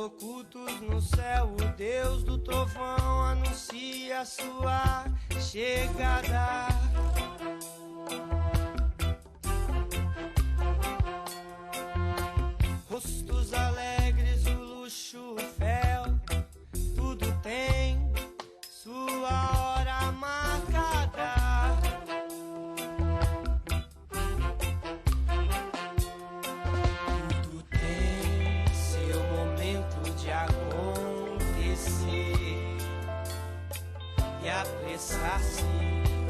ocultos no céu, o Deus do trovão anuncia sua chegada. Rostos alegres, o luxo, o fel, tudo tem sua hora marcada. Tudo tem seu momento de acontecer, e apressar-se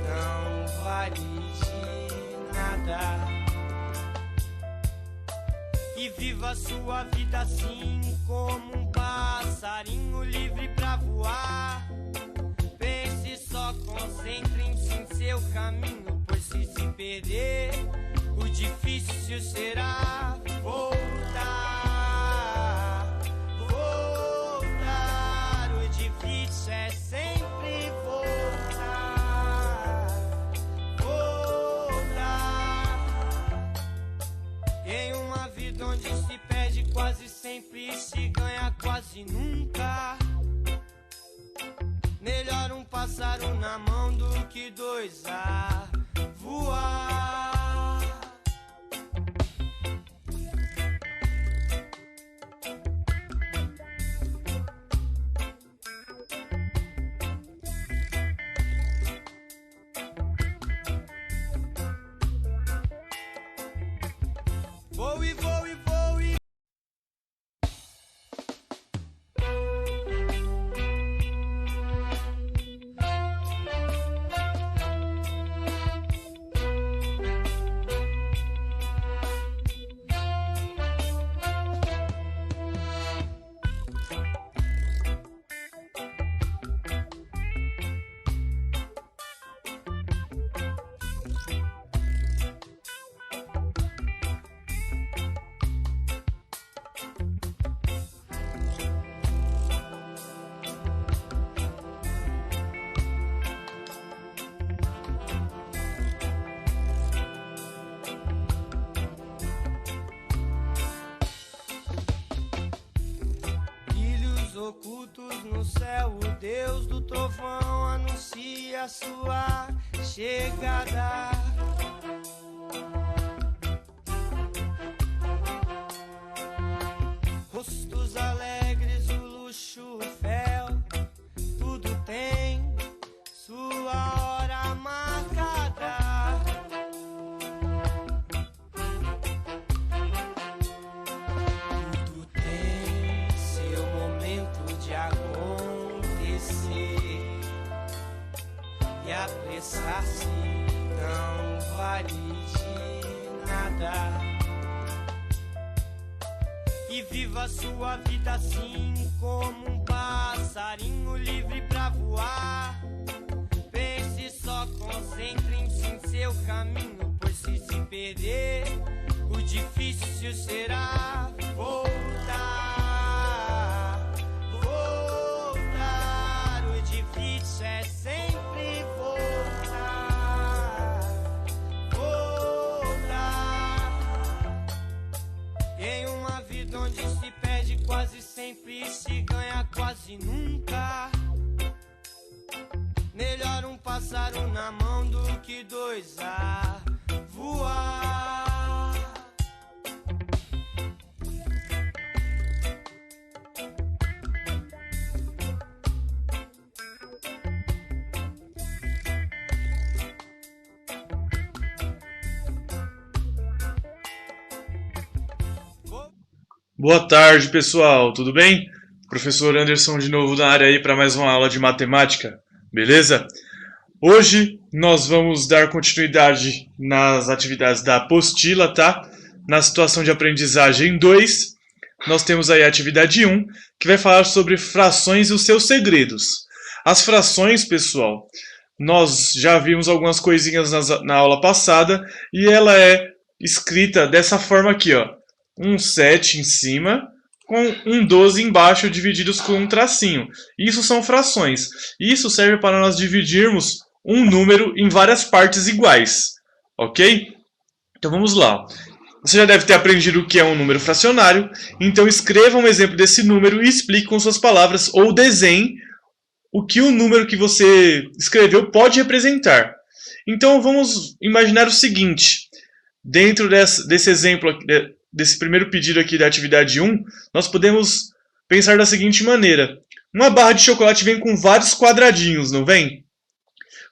não vale de nada. E viva sua vida assim como um passarinho livre pra voar. Pense só, concentre-se em seu caminho, pois se perder, o difícil será voltar. Voltar, o difícil é sempre voltar. Voltar. Em uma vida onde se perde quase sempre e se ganha quase nunca, melhor um pássaro na mão do que dois a voar. Voe, voe, voe. Ocultos no céu, o Deus do trovão anuncia sua chegada. Rostos alegres, o luxo, o fel, tudo tem sua hora marcada. Tudo tem seu momento de acontecer, e apressar-se não vale de nada. E viva sua vida assim como um passarinho livre pra voar. Pense só, concentre-se em seu caminho, pois se perder, o difícil será voltar. Voltar, o difícil é sempre voltar. Voltar. Em uma vida onde se perde quase sempre e se ganha quase nunca, melhor um pássaro na mão do que dois a voar. Boa tarde, pessoal, tudo bem? Professor Anderson de novo na área aí para mais uma aula de matemática, beleza? Hoje nós vamos dar continuidade nas atividades da apostila, tá? Na situação de aprendizagem 2, nós temos aí a atividade 1, que vai falar sobre frações e os seus segredos. As frações, pessoal, nós já vimos algumas coisinhas na aula passada e ela é escrita dessa forma aqui, ó. Um 7 em cima com um 12 embaixo divididos com um tracinho. Isso são frações. Isso serve para nós dividirmos um número em várias partes iguais. Ok? Então vamos lá. Você já deve ter aprendido o que é um número fracionário, então escreva um exemplo desse número e explique com suas palavras ou desenhe o que o número que você escreveu pode representar. Então vamos imaginar o seguinte, dentro desse exemplo, desse primeiro pedido aqui da atividade 1, nós podemos pensar da seguinte maneira. Uma barra de chocolate vem com vários quadradinhos, não vem?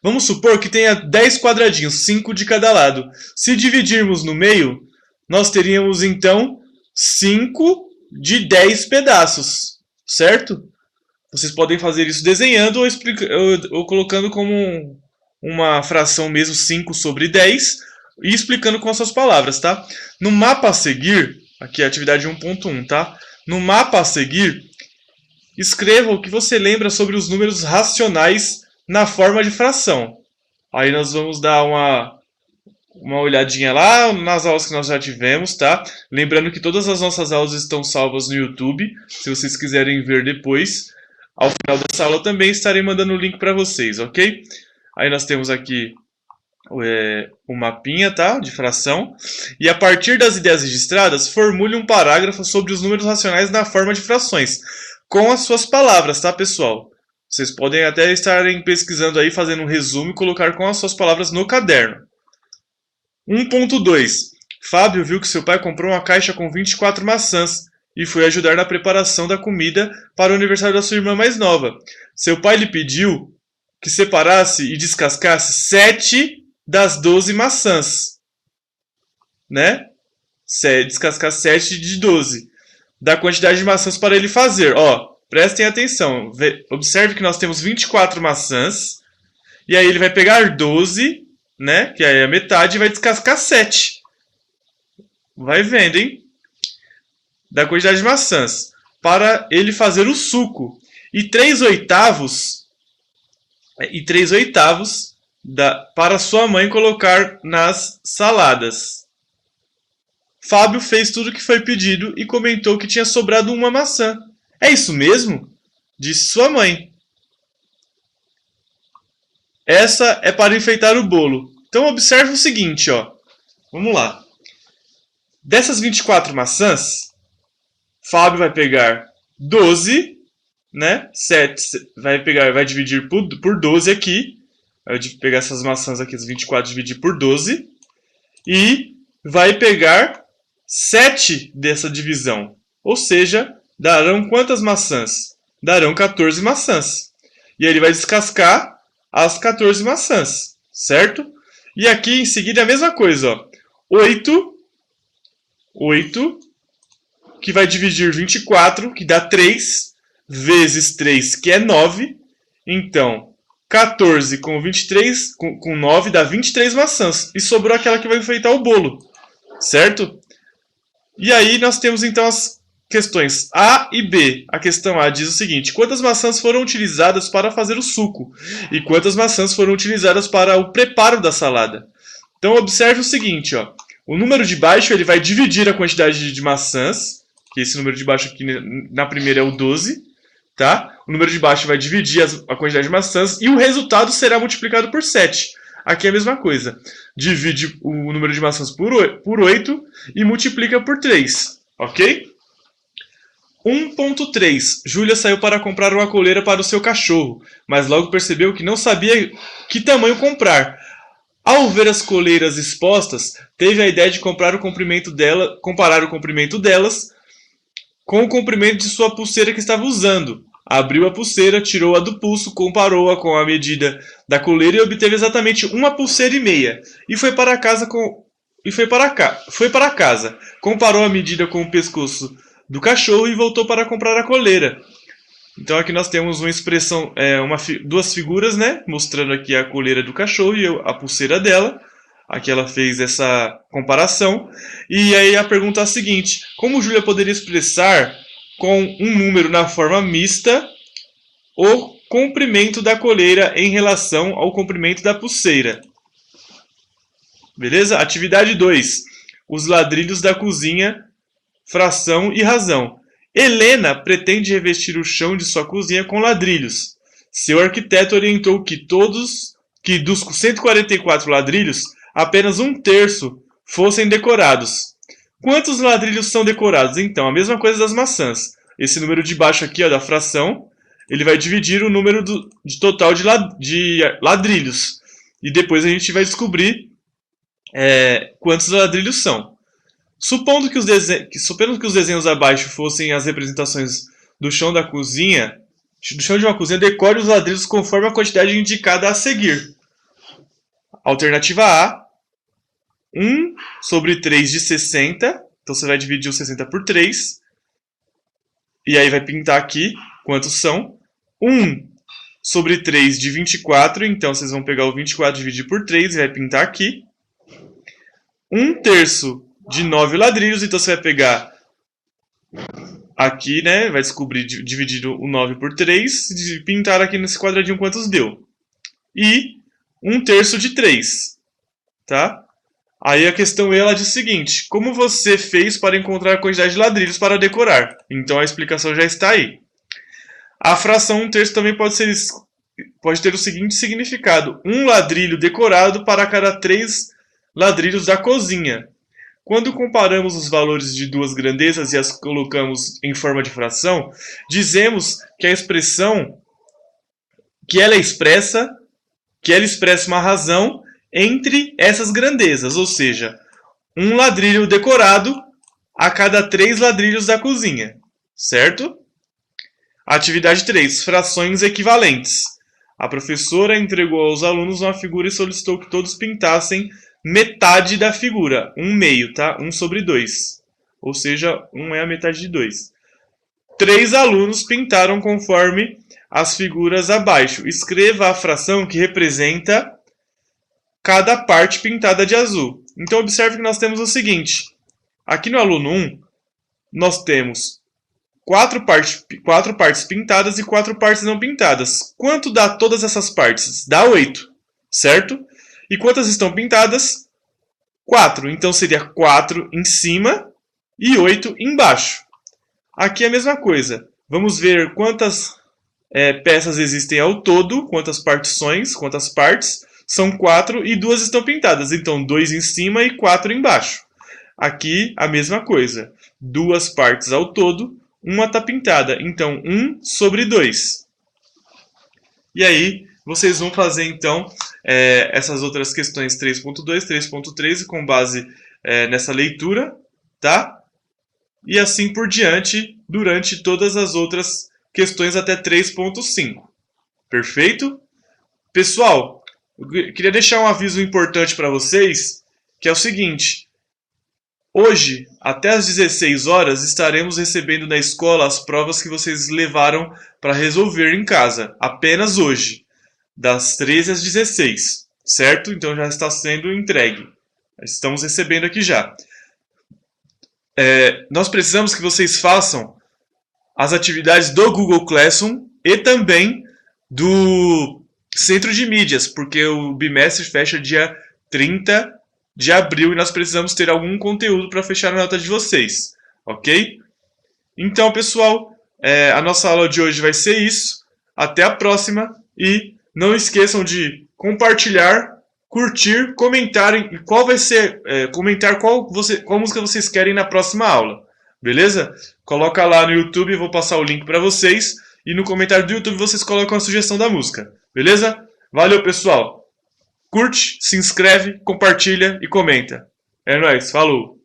Vamos supor que tenha 10 quadradinhos, 5 de cada lado. Se dividirmos no meio, nós teríamos então 5 de 10 pedaços, certo? Vocês podem fazer isso desenhando ou colocando como uma fração mesmo, 5 sobre 10, e explicando com as suas palavras, tá? No mapa a seguir, aqui é a atividade 1.1, tá? No mapa a seguir, escreva o que você lembra sobre os números racionais na forma de fração. Aí nós vamos dar uma olhadinha lá nas aulas que nós já tivemos, tá? Lembrando que todas as nossas aulas estão salvas no YouTube, se vocês quiserem ver depois. Ao final dessa aula também estarei mandando o link para vocês, ok? Aí nós temos aqui o mapinha, tá? De fração. E a partir das ideias registradas, formule um parágrafo sobre os números racionais na forma de frações, com as suas palavras, tá, pessoal? Vocês podem até estarem pesquisando aí, fazendo um resumo e colocar com as suas palavras no caderno. 1.2. Fábio viu que seu pai comprou uma caixa com 24 maçãs e foi ajudar na preparação da comida para o aniversário da sua irmã mais nova. Seu pai lhe pediu que separasse e descascasse 7 das 12 maçãs. Né? Descascar 7 de 12. Da quantidade de maçãs para ele fazer. Ó, prestem atenção. Observe que nós temos 24 maçãs. E aí ele vai pegar 12, né? Que aí é a metade, e vai descascar 7. Vai vendo, hein? Da quantidade de maçãs, para ele fazer o suco. E 3/8 para sua mãe colocar nas saladas. Fábio fez tudo o que foi pedido e comentou que tinha sobrado uma maçã. É isso mesmo? Disse sua mãe. Essa é para enfeitar o bolo. Então observe o seguinte, ó. Vamos lá. Dessas 24 maçãs, Fábio vai pegar 12, né? 7 vai dividir por 12 aqui. Vai pegar essas maçãs aqui, as 24, dividir por 12. E vai pegar 7 dessa divisão. Ou seja, darão quantas maçãs? Darão 14 maçãs. E aí ele vai descascar as 14 maçãs, certo? E aqui em seguida é a mesma coisa, ó. 8, que vai dividir 24, que dá 3, vezes 3, que é 9. Então, 14 com 23, com 9, dá 23 maçãs. E sobrou aquela que vai enfeitar o bolo, certo? E aí nós temos então as questões A e B. A questão A diz o seguinte: quantas maçãs foram utilizadas para fazer o suco? E quantas maçãs foram utilizadas para o preparo da salada? Então observe o seguinte, ó. O número de baixo ele vai dividir a quantidade de maçãs, que esse número de baixo aqui na primeira é o 12, tá? O número de baixo vai dividir a quantidade de maçãs e o resultado será multiplicado por 7. Aqui é a mesma coisa. Divide o número de maçãs por 8 e multiplica por 3, ok? 1.3. Júlia saiu para comprar uma coleira para o seu cachorro, mas logo percebeu que não sabia que tamanho comprar. Ao ver as coleiras expostas, teve a ideia de comparar o comprimento delas com o comprimento de sua pulseira que estava usando. Abriu a pulseira, tirou-a do pulso, comparou-a com a medida da coleira e obteve exatamente uma pulseira e meia. E foi para casa. Comparou a medida com o pescoço do cachorro e voltou para comprar a coleira. Então aqui nós temos uma expressão, duas figuras, né? Mostrando aqui a coleira do cachorro e a pulseira dela. Aqui ela fez essa comparação. E aí a pergunta é a seguinte: como Júlia poderia expressar com um número na forma mista o comprimento da coleira em relação ao comprimento da pulseira? Beleza? Atividade 2. Os ladrilhos da cozinha, fração e razão. Helena pretende revestir o chão de sua cozinha com ladrilhos. Seu arquiteto orientou que dos 144 ladrilhos, apenas 1/3 fossem decorados. Quantos ladrilhos são decorados? Então, a mesma coisa das maçãs. Esse número de baixo aqui, ó, da fração, ele vai dividir o número de total de ladrilhos. E depois a gente vai descobrir quantos ladrilhos são. Supondo que os desenhos abaixo fossem as representações do chão da cozinha, do chão de uma cozinha, decore os ladrilhos conforme a quantidade indicada a seguir. Alternativa A, 1 sobre 3 de 60, então você vai dividir o 60 por 3, e aí vai pintar aqui quantos são. 1 sobre 3 de 24, então vocês vão pegar o 24 e dividir por 3 e vai pintar aqui. 1/3 de 9 ladrilhos, então você vai pegar aqui, né, vai descobrir, dividir o 9 por 3, e pintar aqui nesse quadradinho quantos deu. E 1/3 de 3, tá? Aí a questão ela diz o seguinte: como você fez para encontrar a quantidade de ladrilhos para decorar? Então a explicação já está aí. A fração 1/3 também pode ter o seguinte significado: um ladrilho decorado para cada 3 ladrilhos da cozinha. Quando comparamos os valores de duas grandezas e as colocamos em forma de fração, dizemos que a expressão que ela expressa uma razão entre essas grandezas, ou seja, um ladrilho decorado a cada 3 ladrilhos da cozinha, certo? Atividade 3, frações equivalentes. A professora entregou aos alunos uma figura e solicitou que todos pintassem metade da figura, 1/2, tá? 1 sobre 2, ou seja, 1 é a metade de 2. 3 alunos pintaram conforme as figuras abaixo. Escreva a fração que representa cada parte pintada de azul. Então observe que nós temos o seguinte: aqui no aluno 1, nós temos 4 partes pintadas e 4 partes não pintadas. Quanto dá todas essas partes? Dá 8, certo? E quantas estão pintadas? 4. Então seria 4 em cima e 8 embaixo. Aqui é a mesma coisa. Vamos ver quantas peças existem ao todo, quantas partições, quantas partes. São 4 e 2 estão pintadas. Então 2 em cima e 4 embaixo. Aqui a mesma coisa. 2 partes ao todo, uma está pintada. Então 1 sobre 2. E aí vocês vão fazer então essas outras questões 3.2, 3.3 com base nessa leitura, tá? E assim por diante durante todas as outras questões até 3.5. Perfeito? Pessoal, eu queria deixar um aviso importante para vocês, que é o seguinte: hoje, até às 16 horas, estaremos recebendo na escola as provas que vocês levaram para resolver em casa, apenas hoje, das 13 às 16, certo? Então já está sendo entregue. Estamos recebendo aqui já. Nós precisamos que vocês façam as atividades do Google Classroom e também do Centro de Mídias, porque o bimestre fecha dia 30 de abril e nós precisamos ter algum conteúdo para fechar a nota de vocês, ok? Então, pessoal, a nossa aula de hoje vai ser isso. Até a próxima e não esqueçam de compartilhar, curtir, comentarem comentar qual música vocês querem na próxima aula, beleza? Coloca lá no YouTube, eu vou passar o link para vocês e no comentário do YouTube vocês colocam a sugestão da música, beleza? Valeu, pessoal! Curte, se inscreve, compartilha e comenta. É nóis, falou!